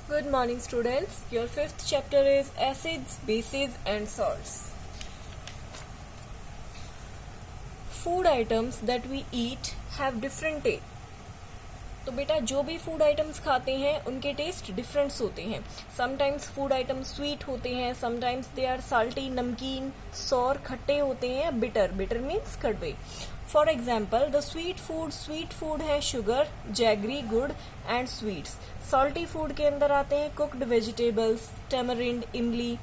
Good morning, students. Your fifth chapter is acids, bases and salts. Food items that we eat have different taste. तो बेटा जो भी food items खाते हैं उनके टेस्ट डिफरेंट्स होते हैं. समटाइम्स फूड आइटम्स स्वीट होते हैं, समटाइम्स दे आर साल्टी, नमकीन, सौर, खट्टे होते हैं, बिटर. बिटर मीन्स कड़वे. For example the sweet food है शुगर, जैगरी, गुड़ एंड स्वीट्स. सॉल्टी फूड के अंदर आते हैं कुक्ड वेजिटेबल्स, टेमरिंड, इमली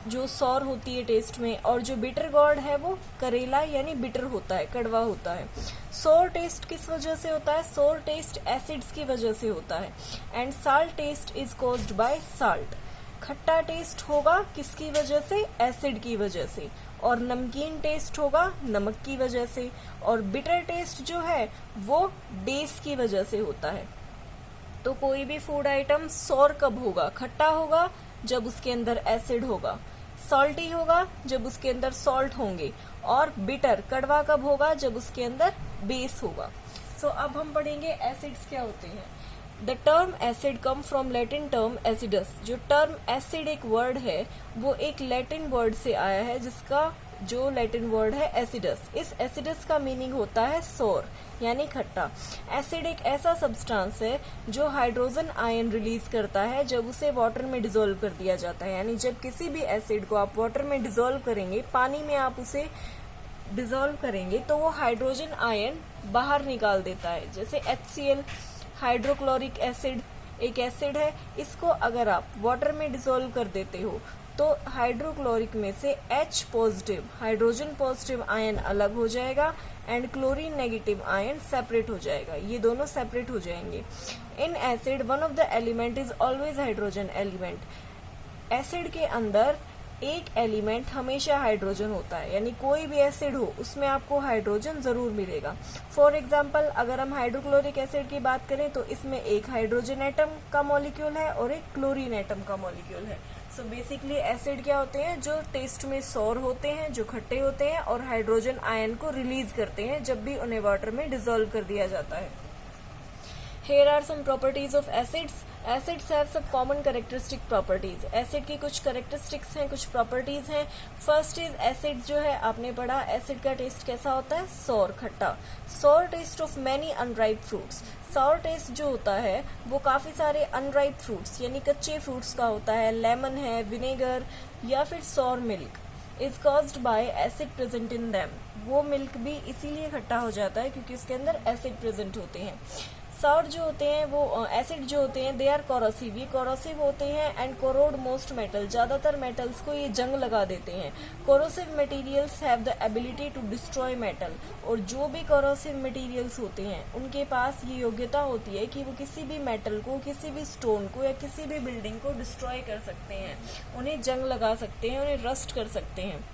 जो सौर होती है टेस्ट में, और जो बिटर गॉड है वो करेला यानी बिटर होता है, कड़वा होता है. सोर टेस्ट किस वजह से होता है? सोर टेस्ट एसिड्स की वजह से होता है. And salt taste is caused by salt. खट्टा टेस्ट होगा किसकी वजह से? एसिड की वजह से. और नमकीन टेस्ट होगा नमक की वजह से. और बिटर टेस्ट जो है वो बेस की वजह से होता है. तो कोई भी फूड आइटम सौर कब होगा? खट्टा होगा जब उसके अंदर एसिड होगा. सॉल्टी होगा जब उसके अंदर सॉल्ट होंगे. और बिटर कड़वा कब होगा? जब उसके अंदर बेस होगा. सो अब हम पढ़ेंगे एसिड्स क्या होते हैं. The term acid come from Latin term acidus. जो टर्म एसिड एक वर्ड है वो एक लैटिन वर्ड से आया है जिसका जो लैटिन वर्ड है एसिडस. इस एसिडस का मीनिंग होता है सोर यानी खट्टा. एसिड एक ऐसा सब्सटेंस है जो हाइड्रोजन आयन रिलीज करता है जब उसे वाटर में डिसॉल्व कर दिया जाता है. यानी जब किसी भी एसिड को आप वाटर में डिसॉल्व करेंगे, पानी में आप उसे डिसॉल्व करेंगे तो वो हाइड्रोजन आयन बाहर निकाल देता है. जैसे HCl हाइड्रोक्लोरिक एसिड एक एसिड है, इसको अगर आप वाटर में डिसॉल्व कर देते हो तो हाइड्रोक्लोरिक में से H positive hydrogen positive ion अलग हो जाएगा and chlorine negative ion separate हो जाएगा. ये दोनों सेपरेट हो जाएंगे. In acid one of the element is always hydrogen element. Acid के अंदर एक एलिमेंट हमेशा हाइड्रोजन होता है. यानी कोई भी एसिड हो उसमें आपको हाइड्रोजन जरूर मिलेगा. फॉर एग्जाम्पल अगर हम हाइड्रोक्लोरिक एसिड की बात करें तो इसमें एक हाइड्रोजन एटम का मॉलिक्यूल है और एक क्लोरीन एटम का मॉलिक्यूल है. सो बेसिकली एसिड क्या होते हैं? जो टेस्ट में सौर होते हैं, जो खट्टे होते हैं और हाइड्रोजन आयन को रिलीज करते हैं जब भी उन्हें वाटर में डिसॉल्व कर दिया जाता है. Here are some properties of acids. Acids have some common characteristic properties. Acid की कुछ characteristics हैं, कुछ properties हैं. First is acid जो है आपने पढ़ा, acid का taste कैसा होता है? sour, खट्टा. Sour taste of many unripe fruits. Sour taste जो होता है वो काफी सारे unripe fruits यानी कच्चे fruits का होता है. लेमन है, विनेगर या फिर sour milk is caused by acid present in them. वो मिल्क भी इसीलिए खट्टा हो जाता है क्योंकि उसके अंदर एसिड प्रेजेंट होते हैं. सॉर जो होते हैं वो एसिड जो होते हैं दे आर कोरोसिव. ये कोरोसिव होते हैं एंड कोरोड मोस्ट मेटल. ज्यादातर मेटल्स को ये जंग लगा देते हैं. Corrosive materials have the ability to destroy metal. और जो भी कोरोसिव मटेरियल्स होते हैं उनके पास ये योग्यता होती है कि वो किसी भी मेटल को, किसी भी स्टोन को या किसी भी बिल्डिंग को डिस्ट्रॉय कर सकते हैं, उन्हें जंग लगा सकते हैं, उन्हें रस्ट कर सकते हैं.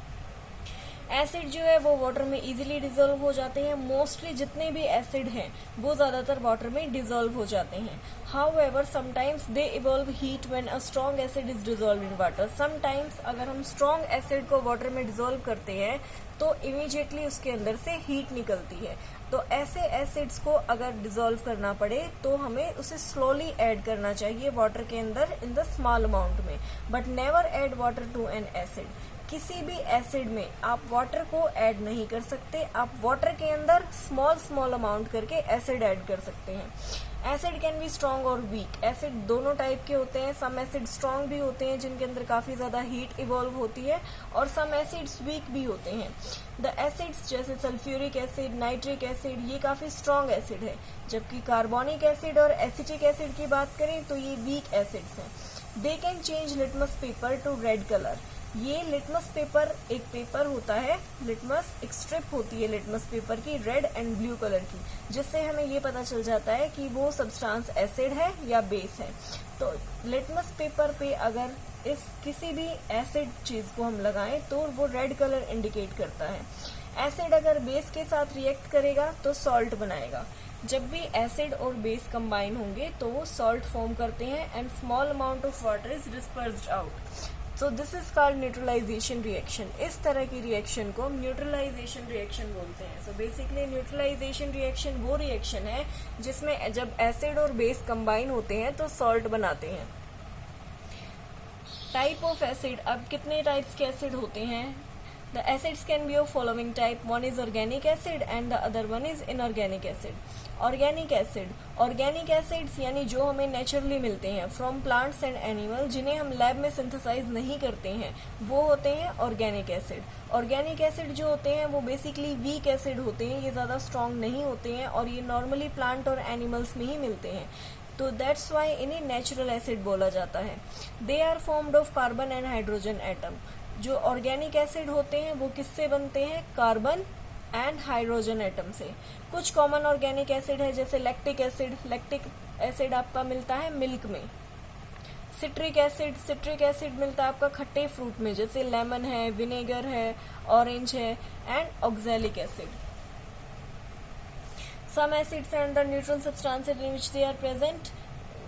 एसिड जो है वो वाटर में इजीली डिसॉल्व हो जाते हैं. मोस्टली जितने भी एसिड हैं वो ज्यादातर वाटर में डिसॉल्व हो जाते हैं. However sometimes they evolve heat when a strong acid is dissolve in water. Sometimes अगर हम स्ट्रॉन्ग एसिड को वाटर में डिसॉल्व करते हैं तो इमीडिएटली उसके अंदर से हीट निकलती है. तो ऐसे एसिड्स को अगर डिसॉल्व करना पड़े तो हमें उसे स्लोली ऐड करना चाहिए वाटर के अंदर इन द स्मॉल अमाउंट में. But never add water to an acid. किसी भी एसिड में आप वाटर को ऐड नहीं कर सकते. आप वाटर के अंदर स्मॉल अमाउंट करके एसिड ऐड कर सकते हैं. एसिड कैन बी स्ट्रॉन्ग और वीक. एसिड दोनों टाइप के होते हैं. सम एसिड स्ट्रॉन्ग भी होते हैं जिनके अंदर काफी ज्यादा हीट इवॉल्व होती है और सम एसिड्स वीक भी होते हैं. द एसिड्स जैसे सल्फ्यूरिक एसिड, नाइट्रिक एसिड ये काफी स्ट्रॉन्ग एसिड है. जबकि कार्बोनिक एसिड और एसिटिक एसिड की बात करें तो ये वीक एसिड्स हैं. They can change litmus paper two red colour. ये लिटमस पेपर एक पेपर होता है, लिटमस एक स्ट्रिप होती है लिटमस पेपर की रेड एंड ब्लू कलर की, जिससे हमें ये पता चल जाता है कि वो सब्सटेंस एसिड है या बेस है. तो लिटमस पेपर पे अगर इस किसी भी एसिड चीज को हम लगाएं तो वो रेड कलर इंडिकेट करता है. एसिड अगर बेस के साथ रिएक्ट करेगा तो सॉल्ट बनाएगा. जब भी एसिड और बेस कंबाइन होंगे तो वो सॉल्ट फॉर्म करते हैं and small amount of water is dispersed out. So this is called neutralization reaction. इस तरह की रिएक्शन को हम न्यूट्रलाइजेशन रिएक्शन बोलते हैं. सो बेसिकली न्यूट्रलाइजेशन रिएक्शन वो रिएक्शन है जिसमें जब एसिड और बेस कंबाइन होते हैं तो सॉल्ट बनाते हैं. टाइप ऑफ एसिड, अब कितने टाइप्स के एसिड होते हैं? The acids can be of following type, one is organic acid and the other one is inorganic acid. Organic acid, organic acids यानी जो हमें नेचुरली मिलते हैं फ्रॉम प्लांट्स एंड एनिमल, जिन्हें हम लैब में सिंथेसाइज नहीं करते हैं, वो होते हैं ऑर्गेनिक एसिड। ऑर्गेनिक एसिड जो होते हैं वो बेसिकली वीक एसिड होते हैं, ये ज़्यादा स्ट्रॉन्ग नहीं होते हैं और ये नॉर्मली प्लांट और एनिमल्स में ही मिलते हैं, तो दैट्स वाई इन्हें नेचुरल एसिड बोला जाता है। They are formed of carbon and hydrogen atom. जो ऑर्गेनिक एसिड होते हैं वो किससे बनते हैं? कार्बन एंड हाइड्रोजन एटम से। कुछ कॉमन ऑर्गेनिक एसिड है जैसे लैक्टिक एसिड, लैक्टिक एसिड आपका मिलता है मिल्क में। सिट्रिक एसिड मिलता है आपका खट्टे फ्रूट में, जैसे लेमन है, विनेगर है, ऑरेंज है, and oxalic acid. Some acids are under neutral substances in which they are present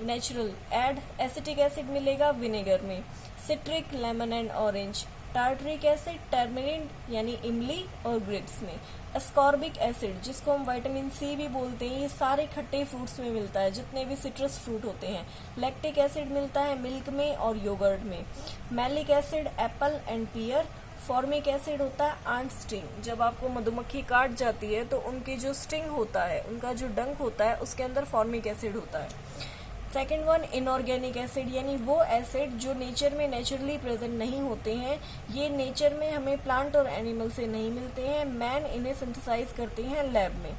natural. Add acetic acid मिलेगा विनेगर में, citric lemon and orange, tartaric acid tamarind यानी इमली और ग्रेप्स में, एस्कॉर्बिक एसिड जिसको हम विटामिन सी भी बोलते हैं, ये सारे खट्टे फ्रूट्स में मिलता है जितने भी सिट्रस फ्रूट होते हैं। लैक्टिक एसिड मिलता है मिल्क में और योगर्ट में। Malic acid apple and pear. Formic acid होता है आंट स्टिंग, जब आपको मधुमक्खी काट जाती है तो उनकी जो स्टिंग होता है, उनका जो डंक होता है, उसके अंदर फॉर्मिक एसिड होता है। सेकेंड वन इनऑर्गेनिक एसिड, यानी वो एसिड जो नेचर में नेचुरली प्रेजेंट नहीं होते हैं, ये नेचर में हमें प्लांट और एनिमल से नहीं मिलते हैं, मैन इन्हें सिंथेसाइज करते हैं लैब में।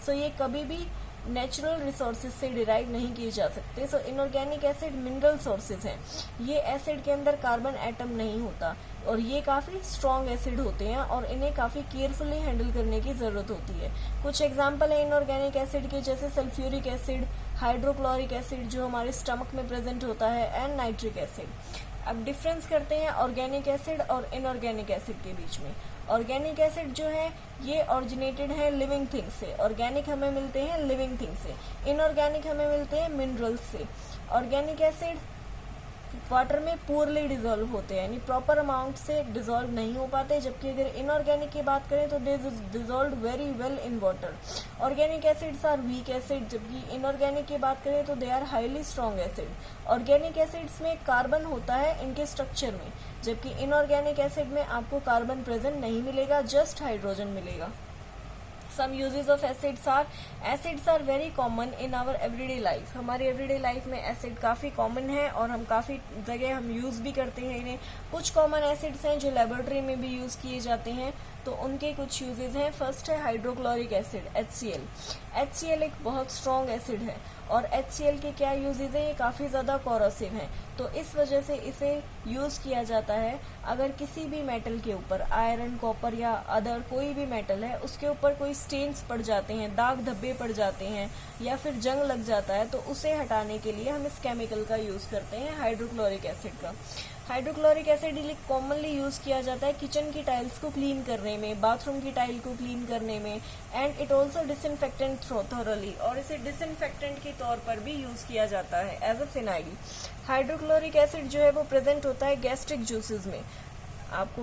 सो ये कभी भी नेचुरल रिसोर्सेज से डिराइव नहीं किए जा सकते। सो इनऑर्गेनिक एसिड मिनरल सोर्सेज हैं। ये एसिड के अंदर कार्बन एटम नहीं होता और ये काफ़ी स्ट्रॉन्ग एसिड होते हैं और इन्हें काफ़ी केयरफुली हैंडल करने की ज़रूरत होती है। कुछ एग्जांपल है इनऑर्गेनिक एसिड के, जैसे सल्फ्यूरिक एसिड, हाइड्रोक्लोरिक एसिड जो हमारे स्टमक में प्रेजेंट होता है, एंड नाइट्रिक एसिड। अब डिफरेंस करते हैं ऑर्गेनिक एसिड और इनऑर्गेनिक एसिड के बीच में। ऑर्गेनिक एसिड जो है ये ऑरिजिनेटेड है लिविंग थिंग्स से, ऑर्गेनिक हमें मिलते हैं लिविंग थिंग्स से, इनऑर्गेनिक हमें मिलते हैं मिनरल्स से। ऑर्गेनिक एसिड वाटर में पुअरली डिजोल्व होते हैं, यानी प्रॉपर अमाउंट से डिजोल्व नहीं हो पाते, जबकि अगर इनऑर्गेनिक की बात करें तो they dissolve very well in water. Organic acids are weak acid, जबकि इनऑर्गेनिक की बात करें तो they are highly strong acid. Organic acids में कार्बन होता है इनके स्ट्रक्चर में, जबकि इनऑर्गेनिक एसिड में आपको कार्बन प्रेजेंट नहीं मिलेगा, जस्ट हाइड्रोजन मिलेगा। Some uses of acids are very common in our everyday life। हमारी everyday life में एसिड काफ़ी कॉमन है और हम काफ़ी जगह हम यूज़ भी करते हैं इन्हें। कुछ कॉमन एसिड्स हैं जो लेबोरेटरी में भी यूज़ किए जाते हैं, तो उनके कुछ यूजेस हैं। फर्स्ट है हाइड्रोक्लोरिक एसिड, HCl। HCl एक बहुत स्ट्रॉन्ग एसिड है और HCl के क्या यूजेस है, ये काफ़ी ज़्यादा कोरोसिव हैं, तो इस वजह से इसे यूज़ किया जाता है अगर किसी भी मेटल के ऊपर, आयरन, कॉपर या अदर कोई भी मेटल है, उसके ऊपर कोई स्टेन्स पड़ जाते हैं, दाग धब्बे पड़ जाते हैं या फिर जंग लग जाता है, तो उसे हटाने के लिए हम इस केमिकल का यूज़ करते हैं, हाइड्रोक्लोरिक एसिड का। हाइड्रोक्लोरिक एसिड कॉमनली यूज़ किया जाता है किचन की टाइल्स को क्लीन करने में, बाथरूम की टाइल को क्लीन करने में, and it also disinfectant thoroughly, और इसे डिसइंफेक्टेंट के तौर पर भी यूज़ किया जाता है as a phenyl. Hydrochloric acid जो है वो प्रेजेंट होता है गैस्ट्रिक जूसेस में। आपको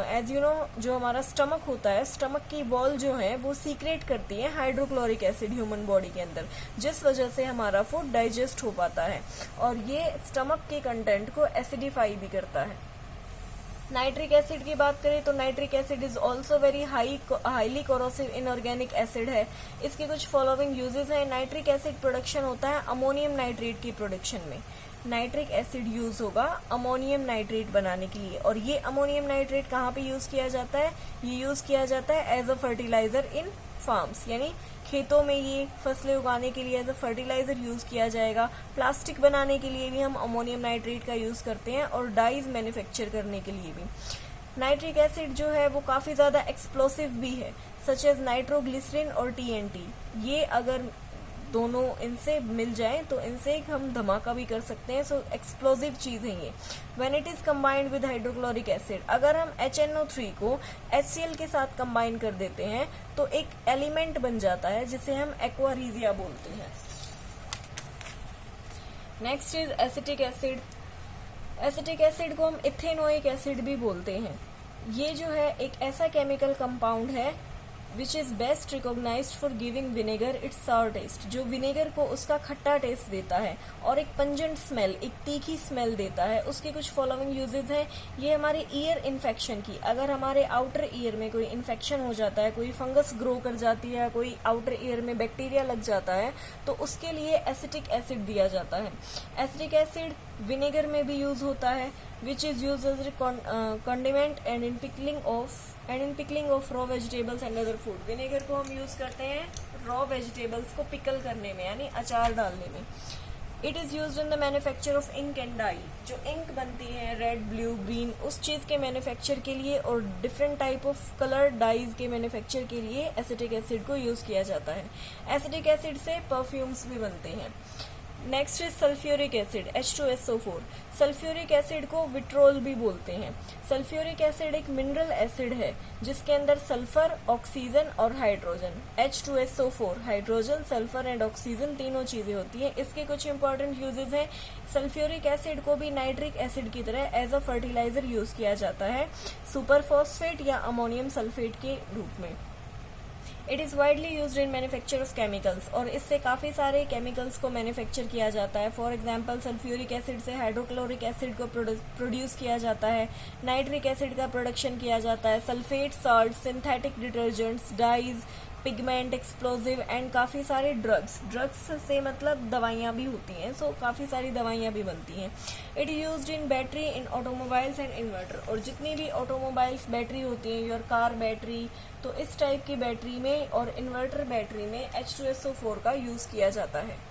एज यू नो जो हमारा स्टमक होता है, स्टमक की वॉल जो है वो सीक्रेट करती है हाइड्रोक्लोरिक एसिड ह्यूमन बॉडी के अंदर, जिस वजह से हमारा फूड डाइजेस्ट हो पाता है और ये स्टमक के कंटेंट को एसिडिफाई भी करता है। नाइट्रिक एसिड की बात करें तो nitric acid is also very highly corrosive inorganic acid है। इसके कुछ फॉलोइंग यूजेस हैं। नाइट्रिक एसिड प्रोडक्शन होता है अमोनियम नाइट्रेट की प्रोडक्शन में। नाइट्रिक एसिड यूज होगा अमोनियम नाइट्रेट बनाने के लिए, और ये अमोनियम नाइट्रेट कहाँ पे यूज किया जाता है? ये यूज किया जाता है as a fertiliser in farms, यानी खेतों में ये फसलें उगाने के लिए एज अ फर्टिलाइजर यूज किया जाएगा। प्लास्टिक बनाने के लिए भी हम अमोनियम नाइट्रेट का यूज करते हैं और डाइज मैन्युफैक्चर करने के लिए भी। नाइट्रिक एसिड जो है वो काफी ज्यादा एक्सप्लोसिव भी है, सच एज नाइट्रोग्लिसरीन और TNT। ये अगर दोनों इनसे मिल जाएं तो इनसे हम धमाका भी कर सकते हैं। सो एक्सप्लोसिव चीज है ये। When it is combined with hydrochloric acid, अगर हम HNO3 को HCl के साथ कंबाइन कर देते हैं तो एक एलिमेंट बन जाता है जिसे हम एक्वारीजिया बोलते हैं। Next is acetic acid. Acetic acid को हम इथेनोइक एसिड भी बोलते हैं। ये जो है एक ऐसा केमिकल कंपाउंड है which is best recognised for giving vinegar its sour taste, जो विनेगर को उसका खट्टा टेस्ट देता है और एक पंजेंट स्मेल, एक तीखी स्मेल देता है। उसके कुछ फॉलोइंग यूजेस हैं। ये हमारे ईयर इन्फेक्शन की, अगर हमारे आउटर ईयर में कोई इन्फेक्शन हो जाता है, कोई फंगस ग्रो कर जाती है, कोई आउटर ईयर में बैक्टीरिया लग जाता है, तो उसके लिए एसिटिक एसिड दिया जाता है। एसिटिक एसिड विनेगर में भी यूज होता है, which is use as condiment and in pickling of raw vegetables and other food. Vinegar को हम यूज करते हैं रॉ वेजिटेबल्स को पिकल करने में, यानी अचार डालने में। It is use in the manufacture of ink and dye, जो इंक बनती है रेड, ब्लू, ग्रीन, उस चीज के मैन्युफैक्चर के लिए और different type of colour dyes के मैन्युफैक्चर के लिए एसिटिक एसिड को यूज किया जाता है। एसिटिक एसिड से परफ्यूम्स भी बनते हैं। Next is sulphuric acid, H2SO4। Sulphuric acid को विट्रोल भी बोलते हैं। सल्फ्यूरिक एसिड एक मिनरल एसिड है जिसके अंदर सल्फर, ऑक्सीजन और hydrogen, H2SO4, hydrogen, sulphur and oxygen तीनों चीजें होती हैं। इसके कुछ इंपॉर्टेंट यूजेस हैं। सल्फ्यूरिक एसिड को भी नाइट्रिक एसिड की तरह एज अ फर्टिलाइजर यूज किया जाता है, सुपर फॉस्फेट या अमोनियम सल्फेट के रूप में। It is widely use in manufacture of chemicals, और इससे काफ़ी सारे केमिकल्स को मैन्युफैक्चर किया जाता है। फॉर एग्जांपल सल्फ्यूरिक एसिड से हाइड्रोक्लोरिक एसिड को प्रोड्यूस किया जाता है, नाइट्रिक एसिड का प्रोडक्शन किया जाता है, sulphate, salt, synthetic detergents, dyes, pigment, explosive and काफ़ी सारे ड्रग्स से मतलब दवाइयाँ भी होती हैं, सो काफ़ी सारी दवाइयाँ भी बनती हैं। It used in battery, in automobiles and inverter, और जितनी भी ऑटोमोबाइल्स बैटरी होती हैं, योर कार बैटरी, तो इस टाइप की बैटरी में और इन्वर्टर बैटरी में H2SO4 का यूज़ किया जाता है।